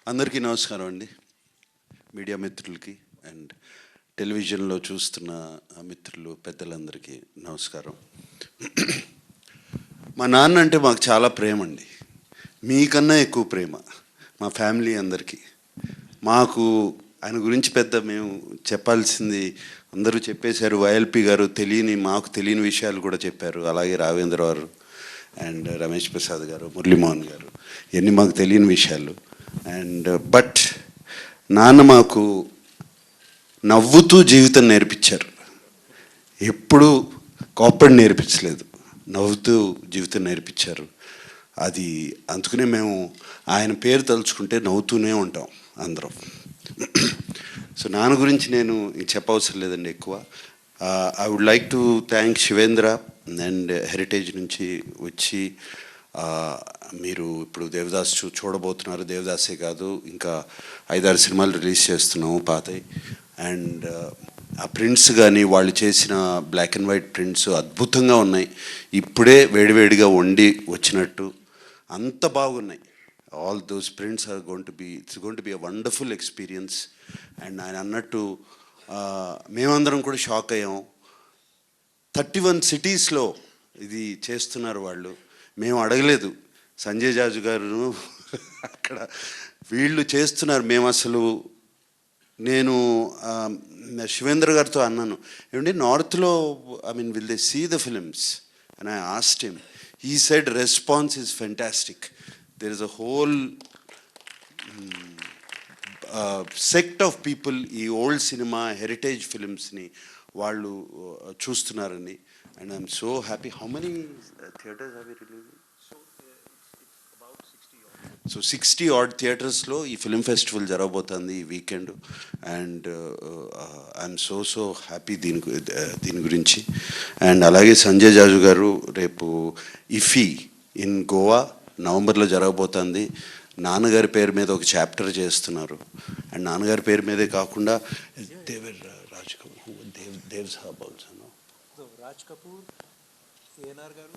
అందరికీ నమస్కారం అండి. మీడియా మిత్రులకి అండ్ టెలివిజన్లో చూస్తున్న మిత్రులు పెద్దలందరికీ నమస్కారం. మా నాన్న అంటే మాకు చాలా ప్రేమ అండి, మీకన్నా ఎక్కువ ప్రేమ మా ఫ్యామిలీ అందరికీ. మాకు ఆయన గురించి పెద్ద మేము చెప్పాల్సింది అందరూ చెప్పేశారు. వైఎల్పి గారు మాకు తెలియని విషయాలు కూడా చెప్పారు. అలాగే రావేంద్ర గారు అండ్ రమేష్ ప్రసాద్ గారు, మురళీమోహన్ గారు, ఇవన్నీ మాకు తెలియని విషయాలు. అండ్ బట్ నాన్న మాకు నవ్వుతూ జీవితం నేర్పించారు. ఎప్పుడూ కోప్పడి నేర్పించలేదు, నవ్వుతూ జీవితం నేర్పించారు. అది అందుకనే మేము ఆయన పేరు తలుచుకుంటే నవ్వుతూనే ఉంటాం అందరం. సో నాన్న గురించి నేను చెప్పవసరం లేదండి ఎక్కువ. I would like to thank Shivendra and Heritage నుంచి వచ్చి మీరు ఇప్పుడు దేవదాస్ చూడబోతున్నారు. దేవదాసే కాదు, ఇంకా 5-6 సినిమాలు రిలీజ్ చేస్తున్నాము పాతవి. అండ్ ఆ ప్రింట్స్ కానీ వాళ్ళు చేసిన బ్లాక్ అండ్ వైట్ ప్రింట్స్ అద్భుతంగా ఉన్నాయి. ఇప్పుడే వేడివేడిగా వండి వచ్చినట్టు అంత బాగున్నాయి. All those prints are it's going to be a wonderful experience. And ఆయన అన్నట్టు మేమందరం కూడా షాక్ అయ్యాం. 31 సిటీస్లో ఇది చేస్తున్నారు వాళ్ళు. మేము అడగలేదు. సంజయ్ జాజు గారు అక్కడ వీళ్ళు చేస్తున్నారు. మేము అసలు నేను శివేంద్ర గారితో అన్నాను, ఏమంటే నార్త్లో will they see the films and I asked him. He said response is fantastic. There is a whole sect of people ఈ ఓల్డ్ సినిమా హెరిటేజ్ ఫిలిమ్స్ని వాళ్ళు చూస్తున్నారని. And I'm so happy. How many theatres have you released? So 60 odd థియేటర్స్లో ఈ film festival జరగబోతుంది ఈ weekend. And I'm so happy దీని గురించి. అండ్ అలాగే సంజయ్ జాజు గారు రేపు ఇఫీ ఇన్ గోవా నవంబర్లో జరగబోతుంది. నాన్నగారి పేరు మీద ఒక చాప్టర్ చేస్తున్నారు. అండ్ నాన్నగారి పేరు మీదే కాకుండా Raj Kapoor, Dev Saab also, Raj Kapoor, ANR garu,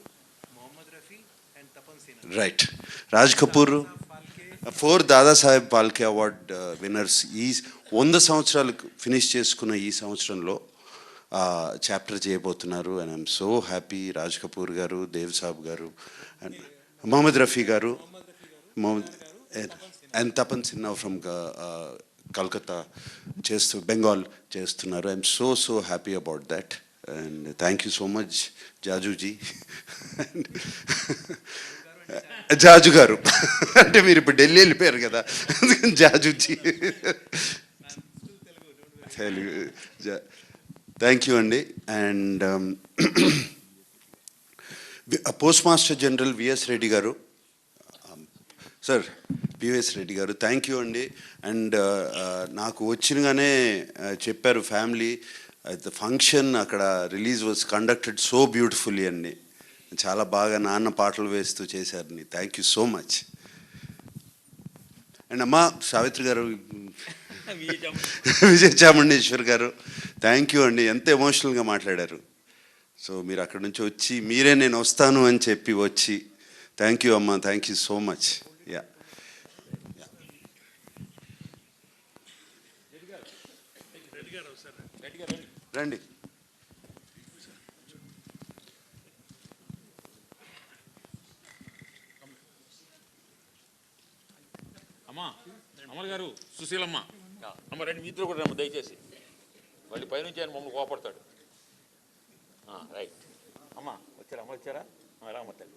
Mohammed Rafi and Tapan Sinha. Right. Raj Kapoor 4 Dadasaheb Phalke award winners ఈ 100 సంవత్సరాలు ఫినిష్ చేసుకున్న ఈ సంవత్సరంలో చాప్టర్ చేయబోతున్నారు. And I'm so happy. Raj Kapoor garu, Dev Saab garu and Mohammed Rafi garu, and Tapan Sinha from Calcutta Bengal చేస్తున్నారు. I'm so happy about that. And thank you so much Jajuji. Jaju garu అంటే మీరు ఇప్పుడు ఢిల్లీ వెళ్ళిపోయారు కదా, అందుకని జాజుజీ తెలుగు. థ్యాంక్ యూ అండి. And post master general V S Reddy గారు, సార్ పివిఎస్ రెడ్డి గారు, థ్యాంక్ యూ అండి. అండ్ నాకు వచ్చినగానే చెప్పారు ఫ్యామిలీ ద ఫంక్షన్ అక్కడ release was conducted so beautifully అండి. చాలా బాగా నాన్న పాటలు వేస్తూ చేశారని. Thank you so much. And అమ్మ సావిత్రి గారు, విజయ చాముండేశ్వర్ గారు, థ్యాంక్ యూ అండి. ఎంత ఎమోషనల్గా మాట్లాడారు. సో మీరు అక్కడి నుంచి వచ్చి మీరే నేను వస్తాను అని చెప్పి వచ్చి, థ్యాంక్ యూ అమ్మ, thank you so much. Yeah రండి. అమల్ గారు, సుశీలమ్మ అమ్మ రండి, మీతో కూడా రమ్మ దయచేసి. మళ్ళీ పైనుంచి ఆయన మమ్మల్ని కోపడతాడు. రైట్ అమ్మ వచ్చారా? అమ్మ వచ్చారా? రామ్మ తల్లి.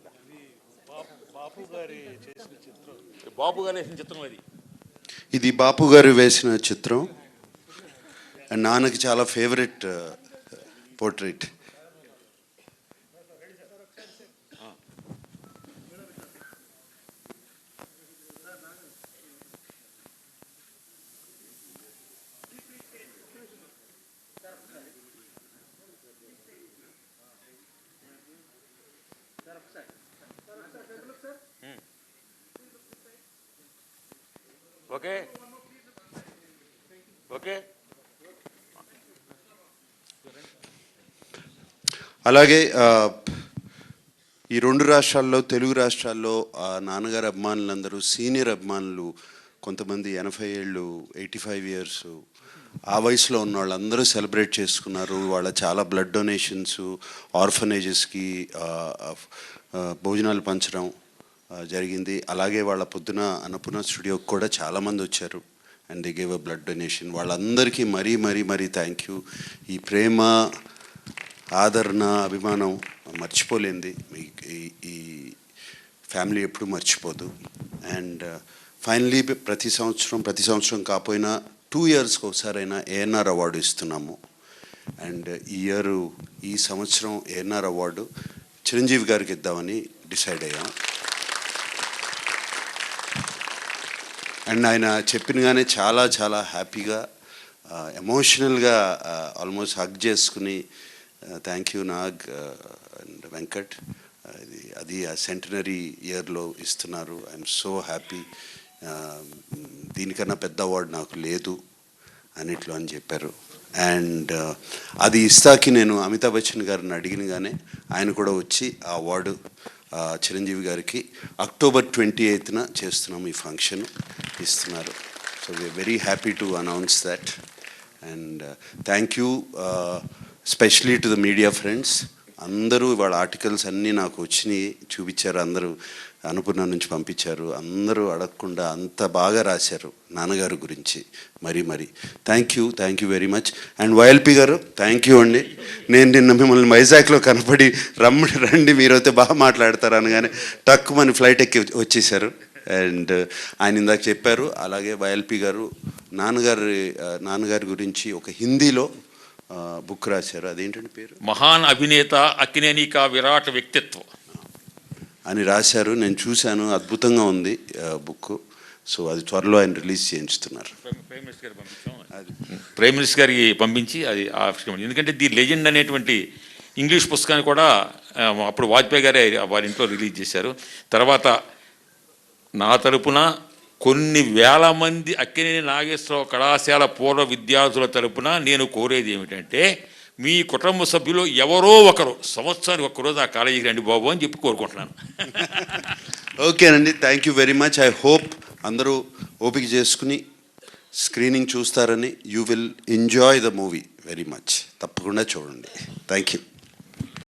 బాపు గారు చేసిన చిత్రం, బాపు గారు వేసిన చిత్రం అది. ఇది బాపు గారు వేసిన చిత్రం. అండ్ నాన్నకి చాలా ఫేవరెట్ పోర్ట్రేట్. Okay okay. అలాగే ఈ 2 రాష్ట్రాల్లో, తెలుగు రాష్ట్రాల్లో నాన్నగారి అభిమానులందరూ, సీనియర్ అభిమానులు కొంతమంది 80 ఏళ్ళు, 85 ఇయర్స్, ఆ వయసులో ఉన్న వాళ్ళందరూ సెలబ్రేట్ చేసుకున్నారు. వాళ్ళ చాలా బ్లడ్ డొనేషన్స్, ఆర్ఫనేజెస్కి భోజనాలు పంచడం జరిగింది. అలాగే వాళ్ళ పొద్దున అన్నపూర్ణ స్టూడియోకి కూడా చాలామంది వచ్చారు and they gave a blood donation. వాళ్ళందరికీ మరీ మరీ మరీ థ్యాంక్ యూ. ఈ ప్రేమ, ఆదరణ, అభిమానం మర్చిపోలేంది. ఈ ఫ్యామిలీ ఎప్పుడు మర్చిపోదు. అండ్ ఫైనలీ ప్రతి సంవత్సరం కాకపోయినా 2 ఇయర్స్కి ఒకసారైనా ఏఎన్ఆర్ అవార్డు ఇస్తున్నాము. అండ్ ఈ సంవత్సరం ఏఎన్ఆర్ అవార్డు చిరంజీవి గారికి ఇద్దామని డిసైడ్ అయ్యాం. అండ్ ఆయన చెప్పినగానే చాలా చాలా హ్యాపీగా, ఎమోషనల్గా ఆల్మోస్ట్ హగ్ చేసుకుని thank you Nag and Venkat, అది ఆ సెంటనరీ ఇయర్లో ఇస్తున్నారు, ఐఎమ్ సో హ్యాపీ, దీనికన్నా పెద్ద అవార్డు నాకు లేదు అన్నిట్లో అని చెప్పారు. అండ్ అది ఇస్తాకి నేను అమితాబ్ బచ్చన్ గారిని అడిగినగానే ఆయన కూడా వచ్చి ఆ అవార్డు చిరంజీవి గారికి అక్టోబర్ 28న చేస్తున్నాము, ఈ ఫంక్షన్ ఇస్తున్నారు. So we are very happy to announce that. And thank you specially to the media friends. అందరూ వాళ్ళ ఆర్టికల్స్ అన్నీ నాకు వచ్చినాయి, చూపించారు. అందరూ అన్నపూర్ణ నుంచి పంపించారు. అందరూ అడగకుండా అంత బాగా రాశారు నాన్నగారు గురించి. మరి thank you very much. And YLP గారు థ్యాంక్ యూ అండి. నేను నిన్న మిమ్మల్ని వైజాగ్లో కనపడి రండి మీరైతే బాగా మాట్లాడతారు అనగానే టక్కుమని ఫ్లైట్ ఎక్కి వచ్చేసారు. అండ్ ఆయన ఇందాక చెప్పారు. అలాగే వైఎల్పి గారు నాన్నగారి గురించి ఒక హిందీలో బుక్ రాశారు. అదేంటంటే పేరు మహాన్ అభినేత అక్కినేని కా విరాట్ వ్యక్తిత్వం అని రాశారు. నేను చూశాను, అద్భుతంగా ఉంది బుక్. సో అది త్వరలో ఆయన రిలీజ్ చేయించుతున్నారు. ప్రైమ్ మినిస్టర్ గారికి పంపించి అది ఎందుకంటే ది లెజెండ్ అనేటువంటి ఇంగ్లీష్ పుస్తకాన్ని కూడా అప్పుడు వాజ్పేయి గారే వారి ఇంట్లో రిలీజ్ చేశారు. తర్వాత నా తరపున కొన్ని వేల మంది అక్కినేని నాగేశ్వరరావు కళాశాల పూర్వ విద్యార్థుల తరపున నేను కోరేది ఏమిటంటే, మీ కుటుంబ సభ్యులు ఎవరో ఒకరు సంవత్సరానికి ఒక్కరోజు ఆ కాలేజీకి రండి బాబు అని చెప్పి కోరుకుంటున్నాను. ఓకేనండి, thank you very much. I hope అందరూ ఓపిక చేసుకుని స్క్రీనింగ్ చూస్తారని. You will enjoy the movie very much. తప్పకుండా చూడండి. Thank you.